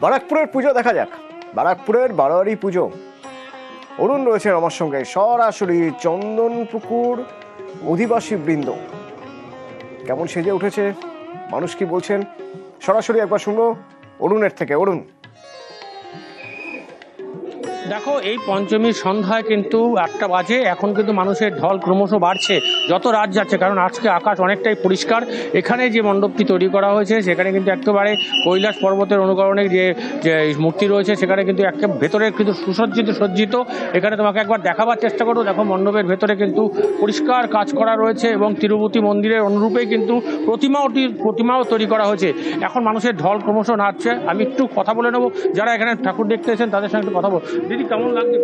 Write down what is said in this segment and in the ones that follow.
বারাকপুরের পুজো দেখা যাক। বারাকপুরের বারোয়ারি পুজো। অরুণ রয়েছেন আমার সঙ্গে সরাসরি চন্দনপুকুর অধিবাসী বৃন্দ। কেমন সেজে উঠেছে, মানুষ কি বলছেন, সরাসরি একবার শুনবো অরুণের থেকে। অরুণ, দেখো, এই পঞ্চমীর সন্ধ্যায় কিন্তু 8টা বাজে। এখন কিন্তু মানুষের ঢল ক্রমশ বাড়ছে যত রাত যাচ্ছে, কারণ আজকে আকাশ অনেকটাই পরিষ্কার। এখানে যে মণ্ডপটি তৈরি করা হয়েছে সেখানে কিন্তু একেবারে কৈলাস পর্বতের অনুকরণে যে মূর্তি রয়েছে সেখানে কিন্তু একেবারে ভেতরে কিন্তু সজ্জিত। এখানে তোমাকে একবার দেখাবার চেষ্টা করো। দেখো, মণ্ডপের ভেতরে কিন্তু পরিষ্কার কাজ করা রয়েছে এবং তিরুপতি মন্দিরের অনুরূপেই কিন্তু প্রতিমাও তৈরি করা হয়েছে। এখন মানুষের ঢল ক্রমশ নাড়ছে। আমি একটু কথা বলে নেবো যারা এখানে ঠাকুর দেখতে এসেছেন তাদের সঙ্গে একটু কথা বল। দিদি, কেমন লাগছে?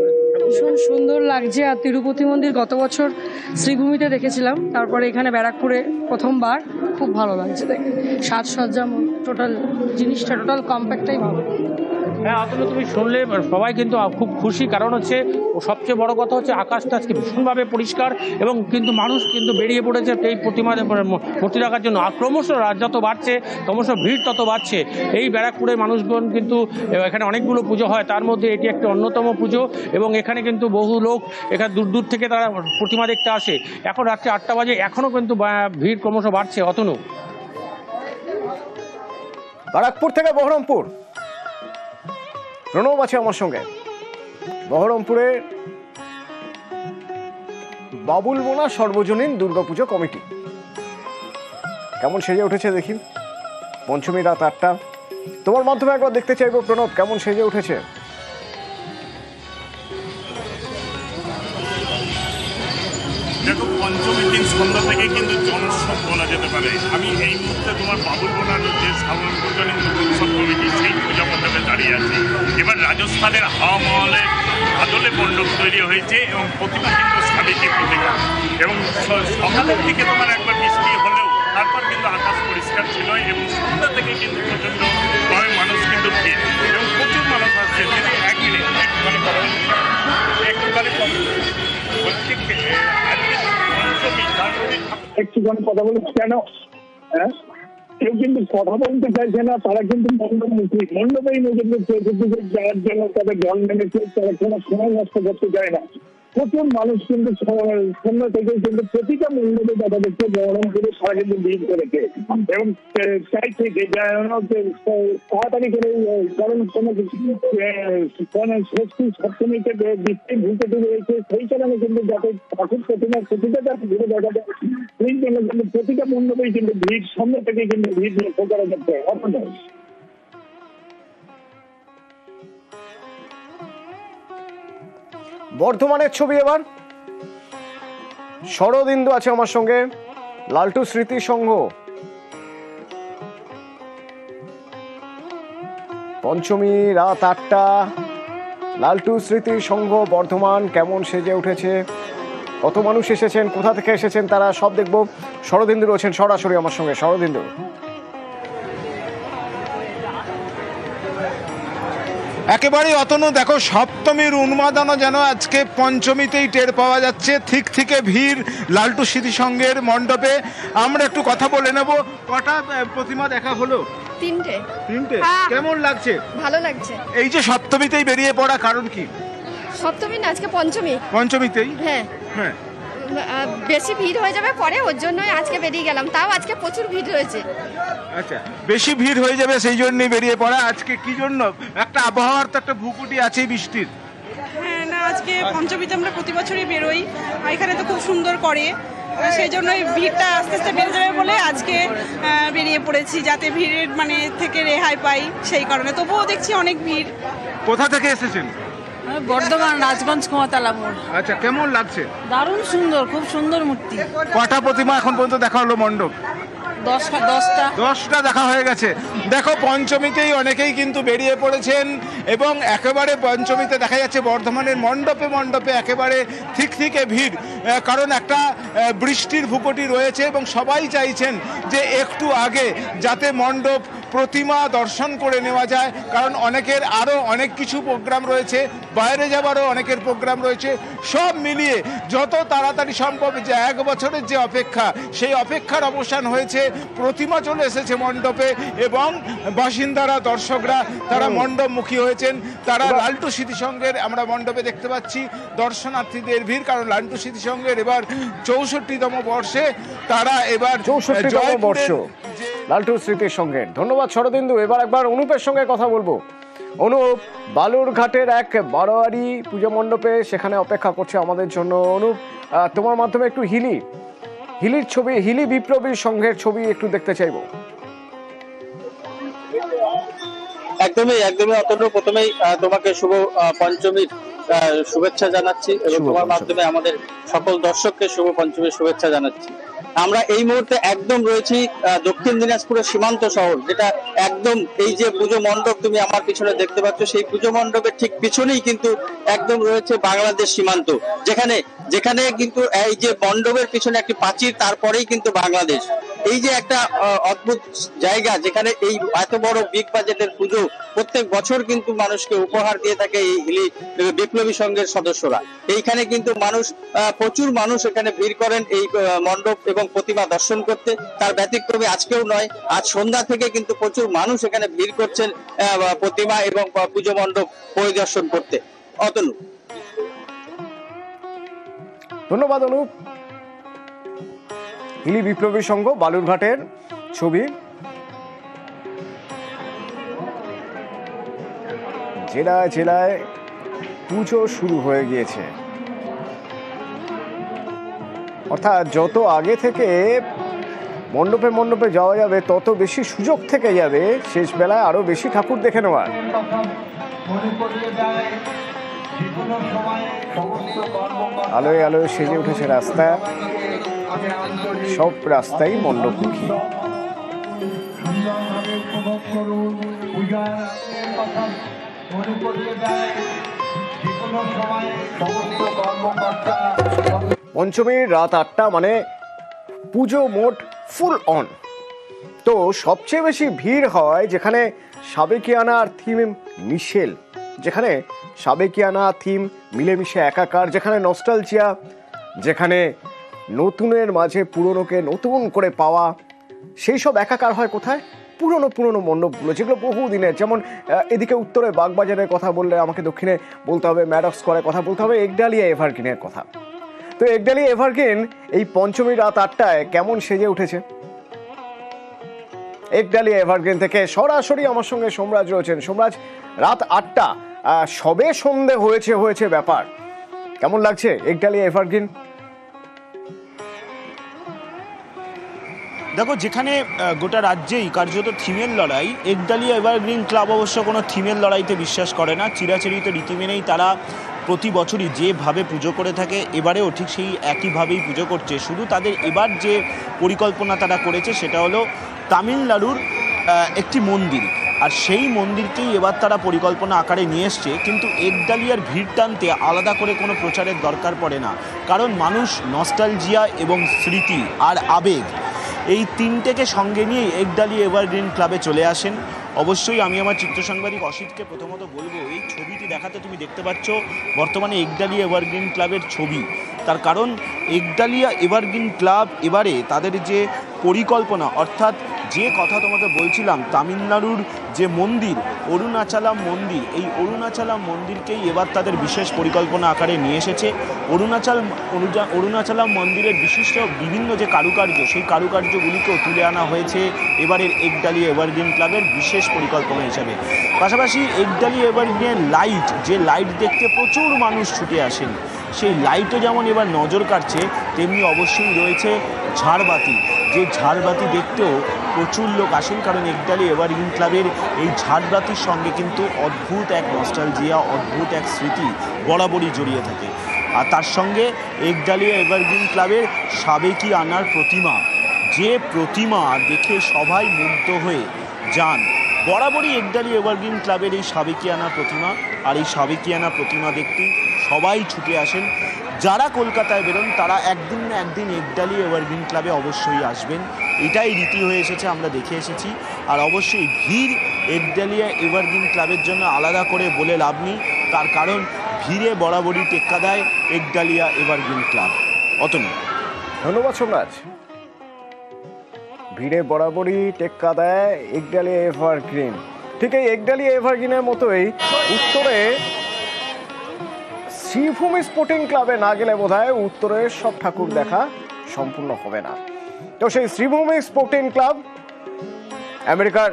ভীষণ সুন্দর লাগছে। আর তিরুপতি মন্দির গত বছর শ্রীভূমিতে দেখেছিলাম, তারপরে এখানে ব্যারাকপুরে প্রথমবার। খুব ভালো লাগছে দেখে, সাজসজ্জা, টোটাল জিনিসটা, টোটাল কম্প্যাক্টটাই ভালো। হ্যাঁ, আসলে তুমি শুনলে সবাই কিন্তু খুব খুশি, কারণ হচ্ছে সবচেয়ে বড় কথা হচ্ছে আকাশটা আজকে ভীষণভাবে পরিষ্কার এবং কিন্তু মানুষ কিন্তু বেরিয়ে পড়েছে এই মূর্তি রাখার জন্য। আর ক্রমশ রাত যত বাড়ছে ক্রমশ ভিড় তত বাড়ছে। এই ব্যারাকপুরের মানুষগণ কিন্তু এখানে অনেকগুলো পুজো হয়, তার মধ্যে এটি একটি অন্যতম পুজো এবং এখানে কিন্তু বহু লোক এখানে দূর দূর থেকে তারা প্রতিমা দেখতে আসে। এখন রাত্রে 8টা বাজে, এখনও কিন্তু ভিড় ক্রমশ বাড়ছে। অতনু, বারাকপুর থেকে বহরমপুর প্রণব আছে আমার সঙ্গে। বহরমপুরে বাবুলবোনা সর্বজনীন দুর্গাপুজো কমিটি কেমন সেজে উঠেছে দেখি। পঞ্চমী রাত 8টা, তোমার মাধ্যমে একবার দেখতে চাইবো প্রণব, কেমন সেজে উঠেছে। দেখো, পঞ্চমীর দিন সন্ধ্যা থেকে কিন্তু জনোৎসব বলা যেতে পারে। আমি এই মুহূর্তে তোমার বাবুলবোনার যে সার্বজনীন উৎসব কমিটি সেই পূজা মণ্ডপে দাঁড়িয়ে আছি। এবার রাজস্থানের হাওয়া মহলে আদলে মণ্ডপ তৈরি হয়েছে এবং প্রতিমা কিন্তু সাবিত্রী প্রতিমা। এবং সকালের দিকে তোমার একবার বৃষ্টি হলেও তারপর কিন্তু আকাশ পরিষ্কার ছিল এবং সন্ধ্যা থেকে কিন্তু প্রচণ্ড মানুষ কিন্তু ভিড় এবং প্রচুর মানুষ আসছে। যদি এক মিনিট একটুখানি একটুখানি কথা বলে কেন, হ্যাঁ, কেউ কিন্তু কথা বলতে চাইছে না। তারা কিন্তু মণ্ডপেই নিজেদের যাওয়ার জন্য তাদের জল নেমেছে, তারা কোনো সময় নষ্ট করতে চায় না। প্রচুর মানুষ কিন্তু সন্ধ্যা থেকে কিন্তু প্রতিটা মণ্ডপে দেখা যাচ্ছে বহরমপুরে তারা কিন্তু ভিড় করেছে এবং চাইছে যে তাড়াতাড়ি করে, কারণ কোনো ষষ্ঠী সপ্তমীতে বৃষ্টি ভুলতে রয়েছে, সেই কারণে কিন্তু যাতে ঠাকুর প্রতিমার প্রতিটা যাতে ঘুরে দেখা যায় সেই জন্য কিন্তু প্রতিটা মণ্ডপেই কিন্তু ভিড়, সন্ধ্যা থেকে কিন্তু ভিড় লক্ষ্য করা যাচ্ছে। অপনয় বর্ধমানের ছবি এবার। শরদিন্দু আছে আমার সঙ্গে, লালটু স্মৃতি সংঘ। পঞ্চমী রাত 8টা, লালটু স্মৃতি সংঘ বর্ধমান কেমন সেজে উঠেছে, কত মানুষ এসেছেন, কোথা থেকে এসেছেন তারা সব দেখবো। শরদিন্দু রয়েছেন সরাসরি আমার সঙ্গে। শরদিন্দু, একেবারেই অতনু, দেখো সপ্তমীর উন্মাদনা যেন আজকে পঞ্চমীতেই টের পাওয়া যাচ্ছে। ঠিক থেকে ভিড় লালটু স্মৃতি সংঘের মণ্ডপে। আমরা একটু কথা বলে নেব। কটা প্রতিমা দেখা হলো? তিনটে। কেমন লাগছে? ভালো লাগছে। এই যে সপ্তমীতেই বেরিয়ে পড়া, কারণ কি? সপ্তমী না, আজকে পঞ্চমী। পঞ্চমীতেই? হ্যাঁ হ্যাঁ, বেশি ভিড় হয়ে যাবে পরে, ওর জন্যই আজকে বেরিয়ে গেলাম। তাও আজকে প্রচুর ভিড় রয়েছে। আচ্ছা, বেশি ভিড় হয়ে যাবে সেই জন্যই বেরিয়ে পড়া। আজকে কি জন্য? একটা আবহাওয়ার তো একটা ভূকুটি আছে বৃষ্টির। হ্যাঁ, না, আজকে পঞ্চমীতে আমরা প্রতি বছরই বেরোই, এখানে তো খুব সুন্দর করে, সেই জন্যই ভিড়টা আস্তে আস্তে বেড়ে যাবে বলে আজকে বেরিয়ে পড়েছি, যাতে ভিড়ের থেকে রেহাই পাই সেই কারণে। তবুও দেখছি অনেক ভিড়। কোথা থেকে এসেছেন? বর্ধমান, রাজগঞ্জ, কুমাতলা মোড়। আচ্ছা, কেমন লাগছে? দারুণ সুন্দর, খুব সুন্দর মূর্তি। কটা প্রতিমা এখন পর্যন্ত দেখা হলো মণ্ডপ? 10টা দেখা হয়ে গেছে। দেখো, পঞ্চমীতেই অনেকেই কিন্তু বেরিয়ে পড়েছেন এবং একেবারে পঞ্চমীতে দেখা যাচ্ছে বর্ধমানের মণ্ডপে মণ্ডপে একেবারে ঠিক থেকে ভিড়, কারণ একটা বৃষ্টির ভূপটি রয়েছে এবং সবাই চাইছেন যে একটু আগে যাতে মণ্ডপ প্রতিমা দর্শন করে নেওয়া যায়, কারণ অনেকের আরও অনেক কিছু প্রোগ্রাম রয়েছে, বাইরে যাবারও অনেকের প্রোগ্রাম রয়েছে। সব মিলিয়ে যত তাড়াতাড়ি সম্ভব যে 1 বছরের যে অপেক্ষা, সেই অপেক্ষার অবসান হয়েছে। প্রতিমা চলে এসেছে মণ্ডপে এবং বাসিন্দারা, দর্শকরা তারা মণ্ডপমুখী হয়েছেন। তারা লালটু স্মৃতিসংঘের আমরা মণ্ডপে দেখতে পাচ্ছি দর্শনার্থীদের ভিড়, কারণ লালটু স্মৃতিসংঘের এবার 64তম বর্ষে তারা এবার 64তম বর্ষ লালটু স্মৃতিসংঘের। ধন্যবাদ শরদিন্দু। এবার একবার অনুপের সঙ্গে কথা বলবো। অনুপ, বালুরঘাটের এক বারোয়ারি পুজো মণ্ডপে সেখানে অপেক্ষা করছে আমাদের জন্য। অনুপ, তোমার মাধ্যমে একটু হিলির ছবি, হিলি বিপ্লবী সংঘের ছবি একটু দেখতে চাইবো। একদমই অতন্য, প্রথমেই তোমাকে শুভ পঞ্চমীর শুভেচ্ছা জানাচ্ছি এবং তোমার মাধ্যমে আমাদের সকল দর্শককে শুভ পঞ্চমীর শুভেচ্ছা জানাচ্ছি। আমরা এই মুহূর্তে একদম রয়েছি দক্ষিণ দিনাজপুরের সীমান্ত শহর, যেটা একদম এই যে পুজো মণ্ডপ তুমি আমার পিছনে দেখতে পাচ্ছ, সেই পুজো মণ্ডপের ঠিক পিছনেই কিন্তু একদম রয়েছে বাংলাদেশ সীমান্ত, যেখানে কিন্তু এই যে মণ্ডপের পিছনে একটি প্রাচীর, তারপরেই কিন্তু বাংলাদেশ। এই যে একটা অদ্ভুত জায়গা, যেখানে এই এত বড় বিগ বাজেটের পুজো প্রত্যেক বছর কিন্তু মানুষকে উপহার দিয়ে থাকে এই হিলি বিপ্লবী সংঘের সদস্যরা। এইখানে কিন্তু প্রচুর মানুষ এখানে ভিড় করেন এই মণ্ডপ এবং প্রতিমা দর্শন করতে। তার ব্যতিক্রমী আজকেও নয়, আজ সন্ধ্যা থেকে কিন্তু প্রচুর মানুষ এখানে ভিড় করছেন প্রতিমা এবং পুজো মণ্ডপ পরিদর্শন করতে। অতনু, ধন্যবাদ অনুপ। হিলি বিপ্লবী সংঘ বালুরঘাটের ছবি। জেলায় জেলায় পুজো শুরু হয়ে গিয়েছে, অর্থাৎ যত আগে থেকে মণ্ডপে মণ্ডপে যাওয়া যাবে তত বেশি সুযোগ থেকে যাবে শেষ বেলায় আরো বেশি ঠাকুর দেখে নেওয়ার। আলোয় আলোয় সেজে উঠেছে রাস্তা, সব রাস্তাই মণ্ডপমুখী। পঞ্চমীর রাত 8টা মানে পুজো মোট ফুল অন। তো সবচেয়ে বেশি ভিড় হয় যেখানে সাবেকিয়ানা আর থিম মিশেল, যেখানে সাবেকিয়ানা থিম মিলেমিশে একাকার, যেখানে নস্টালজিয়া, যেখানে নতুনের মাঝে পুরনোকে নতুন করে পাওয়া, সেই সব একাকার হয় কোথায়? পুরনো মণ্ডপগুলো, যেগুলো বহুদিনের। যেমন এদিকে উত্তরে বাগবাজারের কথা বললে আমাকে দক্ষিণে বলতে হবে ম্যাডক্স করে কথা বলতে হবে একডালিয়া এভারগ্রিনের কথা। তো একডালিয়া এভারগ্রিন এই পঞ্চমী রাত 8টায় কেমন সেজে উঠেছে। একডালিয়া এভারগ্রিন থেকে সরাসরি আমার সঙ্গে সোমরাজ রয়েছেন। সোমরাজ, রাত 8টা, সবে সন্ধে হয়েছে ব্যাপার, কেমন লাগছে একডালিয়া এভারগ্রিন? দেখো, যেখানে গোটা রাজ্যেই কার্যত থিমের লড়াই, একডালিয়া এভারগ্রিন ক্লাব অবশ্য কোনো থিমের লড়াইতে বিশ্বাস করে না। চিরাচরিত রীতি মেনেই তারা প্রতি বছরই যেভাবে পুজো করে থাকে এবারেও ঠিক সেই একইভাবেই পুজো করছে। শুধু তাদের এবার যে পরিকল্পনা তারা করেছে সেটা হলো তামিলনাড়ুর একটি মন্দির, আর সেই মন্দিরকেই এবার তারা পরিকল্পনা আকারে নিয়ে এসছে। কিন্তু একডালিয়ার ভিড় টানতে আলাদা করে কোনো প্রচারের দরকার পড়ে না, কারণ মানুষ নস্টালজিয়া এবং স্মৃতি আর আবেগ এই তিনটেকে সঙ্গে নিয়ে একডালিয়া এভারগ্রিন ক্লাবে চলে আসেন। অবশ্যই আমি আমার চিত্র সাংবাদিক অসিতকে প্রথমত বলবো, এই ছবিটি দেখাতে তুমি দেখতে পাচ্ছ বর্তমানে একডালিয়া এভারগ্রিন ক্লাবের ছবি। তার কারণ একডালিয়া এভারগ্রিন ক্লাব এবারে তাদের যে পরিকল্পনা, অর্থাৎ যে কথা তোমাকে বলছিলাম, তামিলনাড়ুর যে মন্দির অরুণাচলাম মন্দির, এই অরুণাচলাম মন্দিরকেই এবার তাদের বিশেষ পরিকল্পনা আকারে নিয়ে এসেছে। অরুণাচলাম মন্দিরের বিশিষ্ট বিভিন্ন যে কারুকার্য, সেই কারুকার্যগুলিকেও তুলে আনা হয়েছে এবারের একডালিয়া এভারগ্রিন ক্লাবের বিশেষ পরিকল্পনা হিসাবে। পাশাপাশি একডালিয়া এভারগ্রিনের লাইট, যে লাইট দেখতে প্রচুর মানুষ ছুটে আসেন, সেই লাইটও যেমন এবার নজর কাটছে, তেমনি অবশ্যই রয়েছে ঝাড়বাতি, যে ঝাড়বাতি দেখতেও প্রচুর লোক আসেন। কারণ একডালিয়া এভারগ্রিন ক্লাবের এই ঝাড়বাতির সঙ্গে কিন্তু অদ্ভুত এক নস্টালজিয়া, অদ্ভুত এক স্মৃতি বরাবরই জড়িয়ে থাকে। আর তার সঙ্গে একডালিয়া এভারগ্রিন ক্লাবের সাবেকিয়ানার প্রতিমা, যে প্রতিমা দেখে সবাই মুগ্ধ হয়ে যান। বরাবরই একডালিয়া এভারগ্রিন ক্লাবের এই সাবেকিয়ানা প্রতিমা, আর এই সাবেকিয়ানা প্রতিমা দেখতে সবাই ছুটে আসেন। যারা কলকাতায় বেরোন তারা একদিন না একদিন একডালিয়া এভারগ্রিন ক্লাবে অবশ্যই আসবেন। এটাই রীতি হয়ে এসেছে, আমরা দেখে এসেছি। আর অবশ্যই ভিড় একডালিয়া এভারগ্রিন ক্লাবের জন্য আলাদা করে বলে লাভ নেই, তার কারণ ভিড়ে বরাবরই টেক্কা দেয় একডালিয়া এভারগ্রিন ক্লাব। অতনু, ধন্যবাদ সোমরাজ। ভিড়ে বরাবরই টেক্কা দেয় একডালিয়া এভারগ্রিন। ঠিক এই একডালিয়া এভারগ্রিনের মতোই উত্তরে শ্রীভূমি স্পোর্টিং ক্লাবে না গেলে বোধহয় উত্তরের সব ঠাকুর দেখা সম্পূর্ণ হবে না। তো সেই শ্রীভূমি স্পোর্টিং ক্লাব, আমেরিকার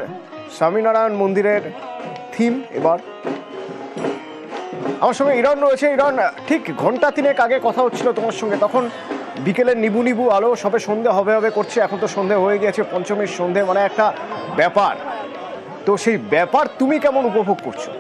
স্বামীনারায়ণ মন্দিরের থিম এবার। আমার সঙ্গে ইরন রয়েছে। ইরন, ঠিক ঘন্টা তিনেক আগে কথা হচ্ছিল তোমার সঙ্গে, তখন বিকেলের নিবু নিবু আলো, সবে সন্ধে হবে হবে করছে, এখন তো সন্ধে হয়ে গেছে, পঞ্চমীর সন্ধে, মানে একটা ব্যাপার। তো সেই ব্যাপার তুমি কেমন উপভোগ করছো?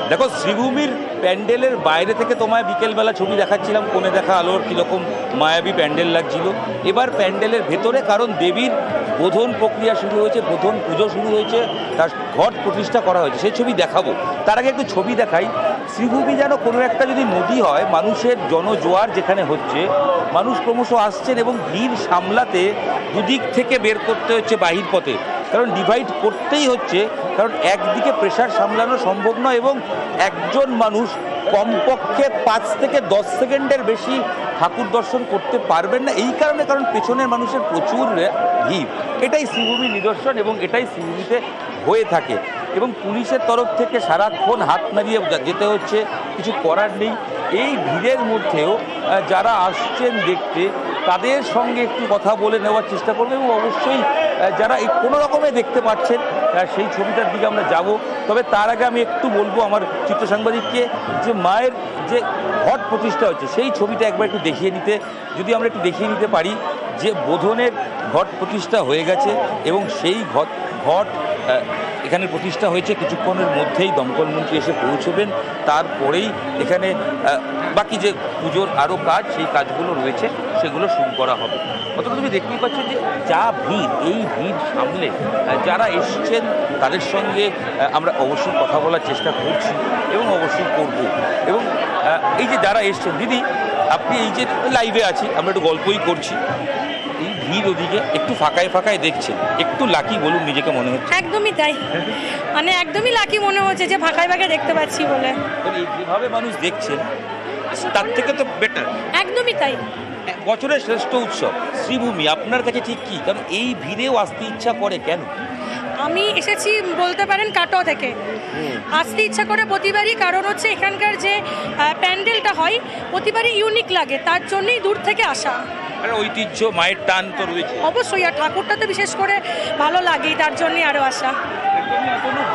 দেখো, শ্রীভূমির প্যান্ডেলের বাইরে থেকে তোমায় বিকেলবেলা ছবি দেখাচ্ছিলাম, কোণে দেখা আলোর কীরকম মায়াবী প্যান্ডেল লাগছিল। এবার প্যান্ডেলের ভেতরে, কারণ দেবীর বোধন প্রক্রিয়া শুরু হয়েছে, বোধন পুজো শুরু হয়েছে, তার ঘট প্রতিষ্ঠা করা হয়েছে, সেই ছবি দেখাবো। তার আগে একটু ছবি দেখাই। শ্রীভূমি যেন কোনো একটা যদি নদী হয়, মানুষের জনজোয়ার যেখানে হচ্ছে, মানুষ ক্রমশ আসছেন এবং ভিড় সামলাতে দুদিক থেকে বের করতে হচ্ছে বাহির পথে, কারণ ডিভাইড করতেই হচ্ছে, কারণ একদিকে প্রেশার সামলানো সম্ভব নয় এবং একজন মানুষ কমপক্ষে 5 থেকে 10 সেকেন্ডের বেশি ঠাকুর দর্শন করতে পারবেন না, এই কারণে, কারণ পেছনের মানুষের প্রচুর ভিড়। এটাই শ্রীভূমির নিদর্শন এবং এটাই শ্রীভূমিতে হয়ে থাকে। এবং পুলিশের তরফ থেকে সারাক্ষণ হাত নাড়িয়ে যেতে হচ্ছে, কিছু করার নেই। এই ভিড়ের মধ্যেও যারা আসছেন দেখতে, তাদের সঙ্গে একটু কথা বলে নেওয়ার চেষ্টা করবে এবং অবশ্যই যারা এই কোনো রকমে দেখতে পাচ্ছেন সেই ছবিটার দিকে আমরা যাব। তবে তার আগে আমি একটু বলবো আমার চিত্র সাংবাদিককে যে মায়ের যে ঘট প্রতিষ্ঠা হচ্ছে সেই ছবিটা একবার একটু দেখিয়ে নিতে, যদি আমরা একটু দেখিয়ে নিতে পারি যে বোধনের ঘট প্রতিষ্ঠা হয়ে গেছে এবং সেই ঘট এখানে প্রতিষ্ঠা হয়েছে। কিছুক্ষণের মধ্যেই দমকল মন্ত্রী এসে পৌঁছবেন, তারপরেই এখানে বাকি যে পুজোর আরও কাজ, সেই কাজগুলো রয়েছে, সেগুলো শুরু করা হবে। অথবা তুমি দেখতেই পাচ্ছ যে যা ভিড়, এই ভিড় সামলে যারা এসছেন তাদের সঙ্গে আমরা অবশ্যই কথা বলার চেষ্টা করছি এবং অবশ্যই করব। এবং এই যে যারা এসছেন, দিদি আপনি এই যে লাইভে আছি, আমরা একটু গল্পই করছি, এই ভিড় ওদিকে একটু ফাঁকায় ফাঁকায় দেখছেন, একটু লাকি বলুন নিজেকে মনে হচ্ছে? একদমই তাই, মানে একদমই লাকি মনে হচ্ছে যে ফাঁকায় ফাঁকায় দেখতে পাচ্ছি বলে। এই যেভাবে মানুষ দেখছেন তার থেকে তো বেটার। একদমই তাই। বছরের শ্রেষ্ঠ উৎসব শ্রীভূমি, আপনার কাছে ঠিক কি? কারণ এই ভিড়েও আসতে ইচ্ছা করে কেন? আমি এসেছি বলতে পারেন কাটোয়া থেকে, আসতে ইচ্ছা করে প্রতিবারই, কারণ হচ্ছে এখানকার যে প্যান্ডেলটা হয় প্রতিবারই ইউনিক লাগে, তার জন্যই দূর থেকে আসা। ঐতিহ্য, মায়ের টান তো রয়েছে অবশ্যই, আর ঠাকুরটা তো বিশেষ করে ভালো লাগেই, তার জন্যই আরও আসা।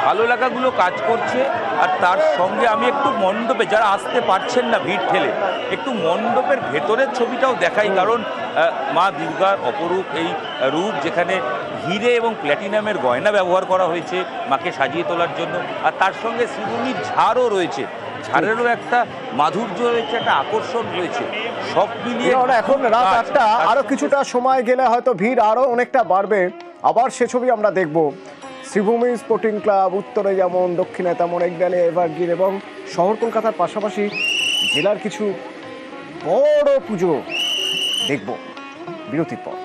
ভালো লাগাগুলো কাজ করছে। আর তার সঙ্গে আমি একটু মণ্ডপে, যারা আসতে পারছেন না ভিড় ঠেলে, একটু মণ্ডপের ভেতরের ছবিটাও দেখাই, কারণ মা দুর্গার অপরূপ এই রূপ, যেখানে হিরে এবং প্ল্যাটিনামের গয়না ব্যবহার করা হয়েছে মাকে সাজিয়ে তোলার জন্য। আর তার সঙ্গে শ্রীভূমির ঝাড়ও রয়েছে, ঝাড়েরও একটা মাধুর্য রয়েছে, একটা আকর্ষণ রয়েছে, সব মিলিয়ে এখন রাত 8টা, আরো কিছুটা সময় গেলে হয়তো ভিড় আরো অনেকটা বাড়বে। আবার সে ছবি আমরা দেখব। শ্রীভূমি স্পোর্টিং ক্লাব উত্তরে যেমন, দক্ষিণে তেমন একডালিয়া এভারগ্রিন এবং শহর কলকাতার পাশাপাশি জেলার কিছু বড় পুজো দেখব বিরতির পর।